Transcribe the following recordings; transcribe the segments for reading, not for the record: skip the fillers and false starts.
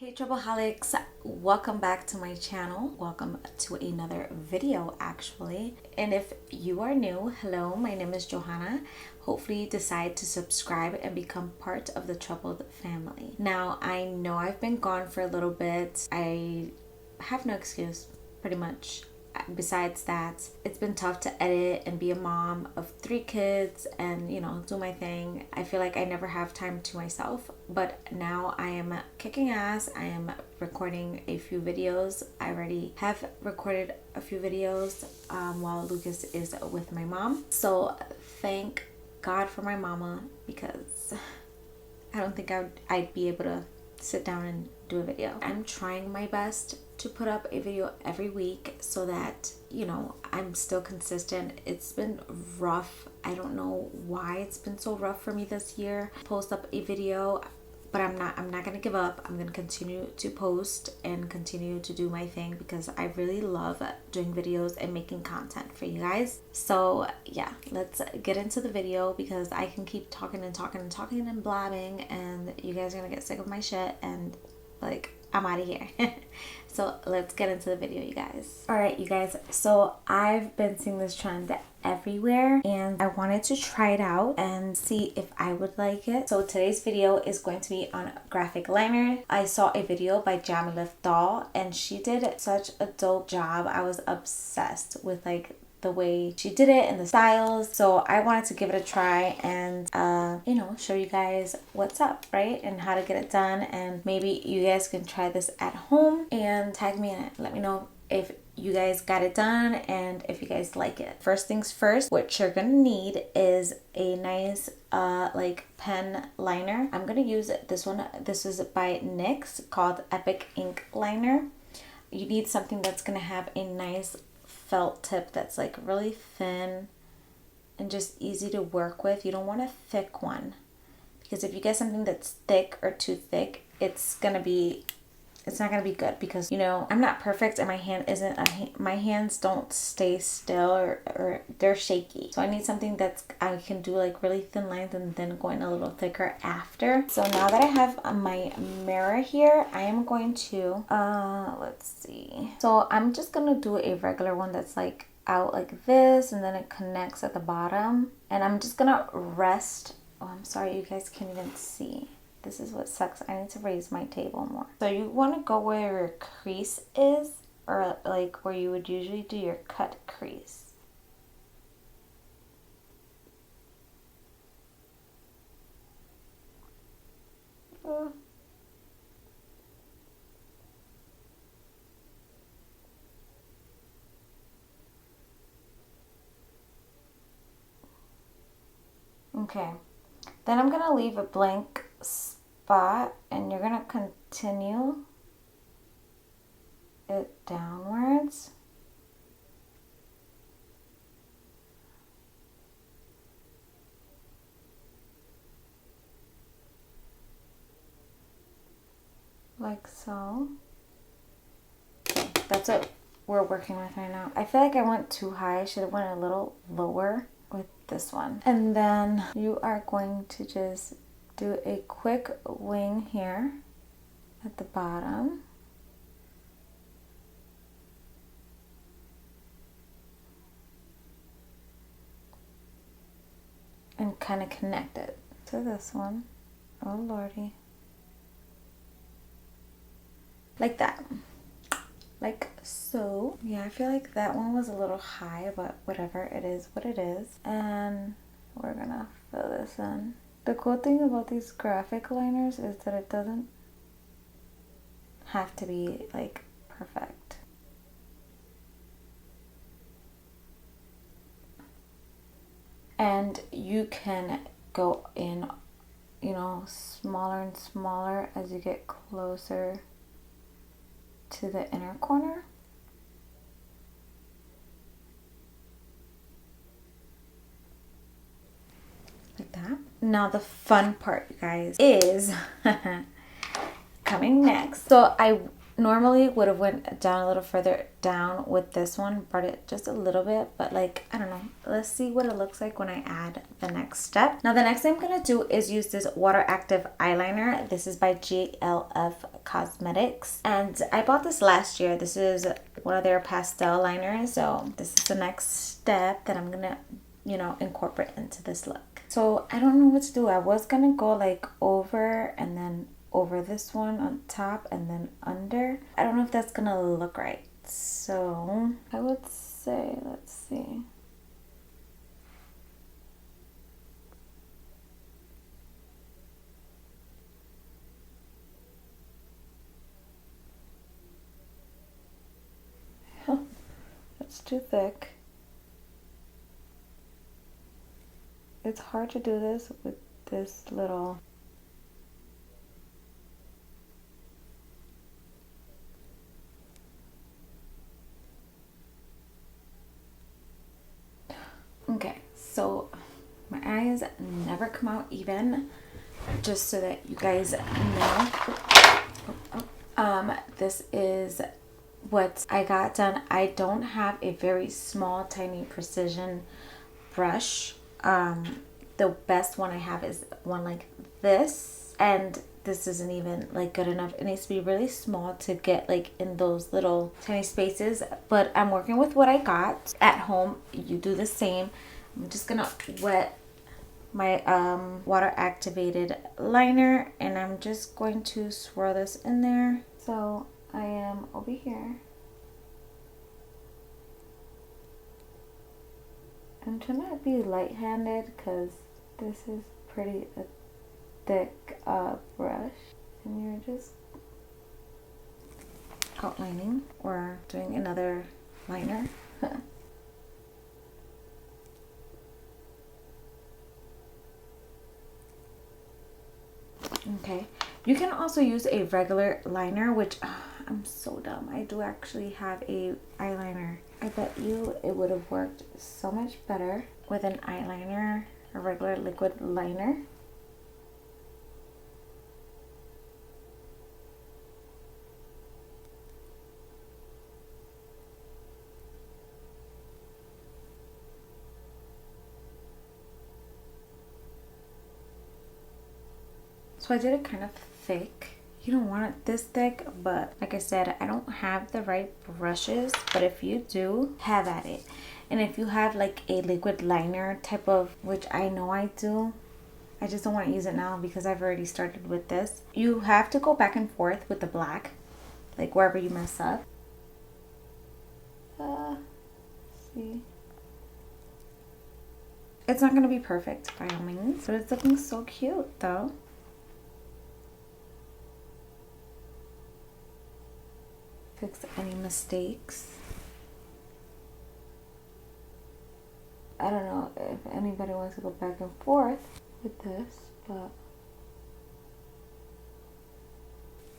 Hey Troubleholics, welcome back to my channel. Welcome to another video actually. And if you are new, hello, my name is Johanna. Hopefully you decide to subscribe and become part of the Troubled family. Now, I know I've been gone for a little bit. I have no excuse, pretty much. Besides that, it's been tough to edit and be a mom of 3 kids and, do my thing. I feel like I never have time to myself, but now I am kicking ass. I am recording a few videos. I already have recorded a few videos while Lucas is with my mom. So thank God for my mama, because I don't think I'd be able to sit down and do a video. I'm trying my best to put up a video every week so that, I'm still consistent. It's been rough. I don't know why it's been so rough for me this year. Post up a video, but I'm not gonna give up. I'm gonna continue to post and continue to do my thing because I really love doing videos and making content for you guys. So yeah, let's get into the video because I can keep talking and talking and talking and blabbing and you guys are gonna get sick of my shit and I'm out of here. So let's get into the video, you guys. All right, you guys, so I've been seeing this trend everywhere and I wanted to try it out and see if I would like it. So today's video is going to be on graphic liner. I saw a video by Jamilith Doll and she did such a dope job. I was obsessed with the way she did it and the styles. So I wanted to give it a try and show you guys what's up, right? And how to get it done. And maybe you guys can try this at home and tag me in it. Let me know if you guys got it done and if you guys like it. First things first, what you're gonna need is a nice pen liner. I'm gonna use this one. This is by NYX called Epic Ink Liner. You need something that's gonna have a nice felt tip that's really thin and just easy to work with. You don't want a thick one because if you get something that's thick or too thick, it's not gonna be good because I'm not perfect and my hand isn't my hands don't stay still or they're shaky. So I need something that's I can do really thin lines and then going a little thicker after. So now that I have my mirror here, I am going to let's see. So I'm just gonna do a regular one that's out like this and then it connects at the bottom, and I'm just gonna rest. Oh, I'm sorry, you guys can't even see. This is what sucks. I need to raise my table more. So you want to go where your crease is, or where you would usually do your cut crease. Okay, then I'm gonna leave a blank spot and you're gonna continue it downwards. Like so. Okay, that's what we're working with right now. I feel like I went too high. I should have went a little lower with this one. And then you are going to just do a quick wing here at the bottom. And kind of connect it to this one. Oh lordy. Like that. Like so. Yeah, I feel like that one was a little high, but whatever, it is what it is. And we're gonna fill this in. The cool thing about these graphic liners is that it doesn't have to be perfect. And you can go in, smaller and smaller as you get closer to the inner corner. Like that. Now the fun part, you guys, is coming next. So I normally would have went down a little further down with this one, brought it just a little bit, but like, I don't know. Let's see what it looks like when I add the next step. Now the next thing I'm gonna do is use this water active eyeliner. This is by GLF Cosmetics, and I bought this last year. This is one of their pastel liners, so this is the next step that I'm gonna, you know, incorporate into this look. So I don't know what to do. I was gonna go like over and then over this one on top and then under. I don't know if that's gonna look right. So I would say, let's see. That's too thick. It's hard to do this with this little. Okay, so my eyes never come out even, just so that you guys know. This is what I got done. I don't have a very small, tiny precision brush. The best one I have is one like this, and this isn't even like good enough. It needs to be really small to get like in those little tiny spaces, but I'm working with what I got at home. You do the same. I'm just gonna wet my water activated liner, and I'm just going to swirl this in there. So I am over here. I'm trying to be light-handed because this is pretty a thick brush, and you're just outlining or doing another liner. Okay, you can also use a regular liner, which I'm so dumb. I do actually have a eyeliner. I bet you it would have worked so much better with an eyeliner, a regular liquid liner. So I did it kind of thick. You don't want it this thick, but like I said, I don't have the right brushes, but if you do, have at it. And if you have like a liquid liner type of, which I know I do, I just don't want to use it now because I've already started with this. You have to go back and forth with the black, like wherever you mess up. See. It's not going to be perfect by all means, but it's looking so cute though. Fix any mistakes. I don't know if anybody wants to go back and forth with this, but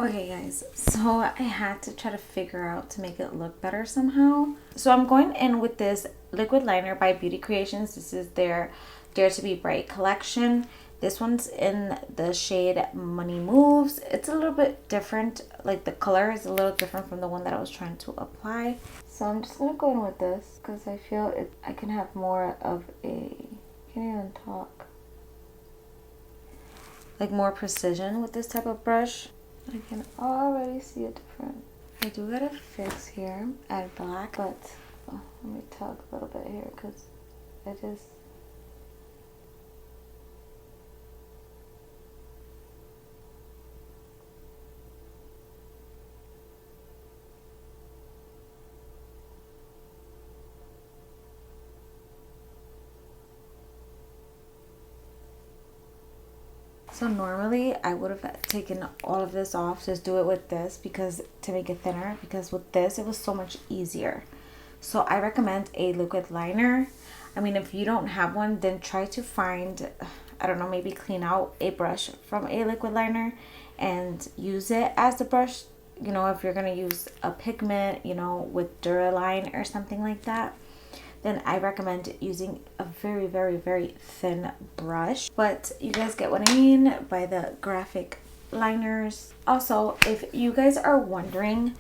okay guys, so I had to try to figure out to make it look better somehow. So I'm going in with this liquid liner by Beauty Creations. This is their Dare to Be Bright collection. This one's in the shade Money Moves. It's a little bit different, like the color is a little different from the one that I was trying to apply. So I'm just gonna go in with this because I feel I can have more of a, can't even talk, like more precision with this type of brush. I can already see a difference. I do gotta fix here, add black, but let me talk a little bit here because I just, so normally I would have taken all of this off, just do it with this because to make it thinner, because with this it was so much easier. So I recommend a liquid liner. I mean, if you don't have one, then try to find, I don't know, maybe clean out a brush from a liquid liner and use it as the brush. You know, if you're gonna use a pigment, you know, with Duraline or something like that, then I recommend using a very, very, very thin brush. But you guys get what I mean by the graphic liners. Also, if you guys are wondering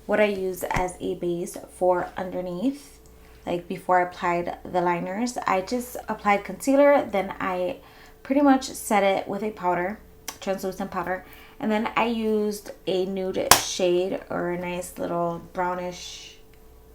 what I use as a base for underneath, like before I applied the liners, I just applied concealer, then I pretty much set it with a powder, translucent powder, and then I used a nude shade or a nice little brownish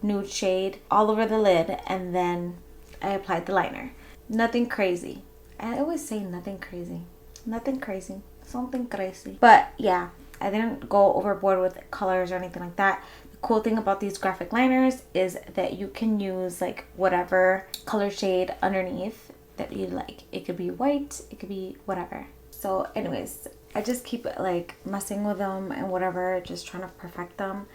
nude shade all over the lid, and then I applied the liner. Nothing crazy. I always say nothing crazy. Nothing crazy. Something crazy. But yeah, I didn't go overboard with colors or anything like that. The cool thing about these graphic liners is that you can use like whatever color shade underneath that you like. It could be white, it could be whatever. So anyways, I just keep like messing with them and whatever, just trying to perfect them.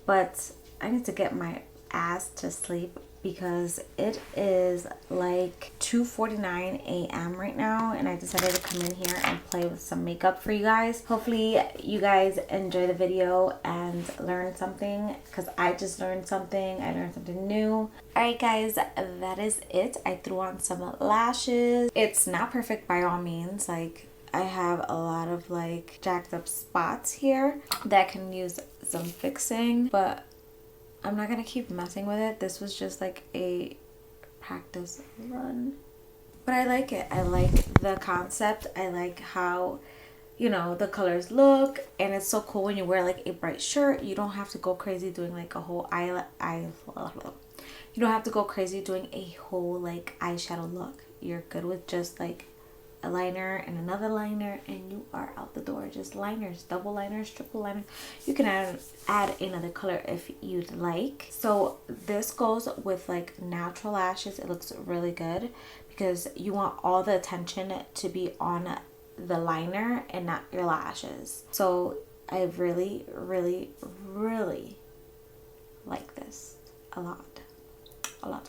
But I need to get my ass to sleep because it is like 2:49 a.m. right now, and I decided to come in here and play with some makeup for you guys. Hopefully you guys enjoy the video and learn something, because I just learned something. I learned something new. Alright guys, that is it. I threw on some lashes. It's not perfect by all means. Like, I have a lot of like jacked up spots here that can use some fixing, but I'm not gonna keep messing with it. This was just like a practice run. But I like it. I like the concept. I like how, you know, the colors look. And it's so cool when you wear like a bright shirt. You don't have to go crazy doing like a whole you don't have to go crazy doing a whole like eyeshadow look. You're good with just like a liner and another liner, and you are out the door. Just liners, double liners, triple liners. You can add another color if you'd like. So this goes with like natural lashes. It looks really good because you want all the attention to be on the liner and not your lashes. So I really, really, really like this a lot. A lot.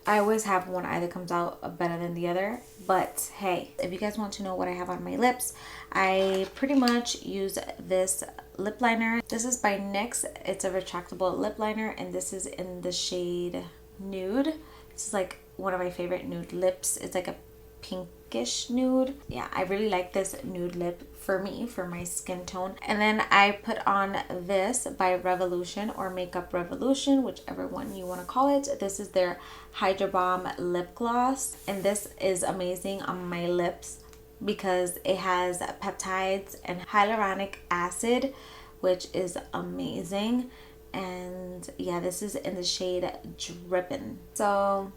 I always have one eye that comes out better than the other, but hey, if you guys want to know what I have on my lips, I pretty much use this lip liner. This is by NYX. It's a retractable lip liner, and this is in the shade Nude. This is like one of my favorite nude lips. It's like a pinkish nude. Yeah, I really like this nude lip for me, for my skin tone. And then I put on this by Revolution, or Makeup Revolution, whichever one you want to call it. This is their Hydra Bomb lip gloss, and this is amazing on my lips because it has peptides and hyaluronic acid, which is amazing. And yeah, this is in the shade Drippin. So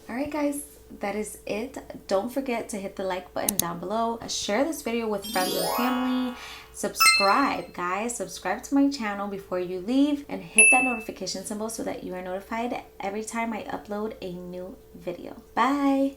alright guys, that is it. Don't forget to hit the like button down below. Share this video with friends and family. Subscribe, guys. Subscribe to my channel before you leave, and hit that notification symbol so that you are notified every time I upload a new video. Bye.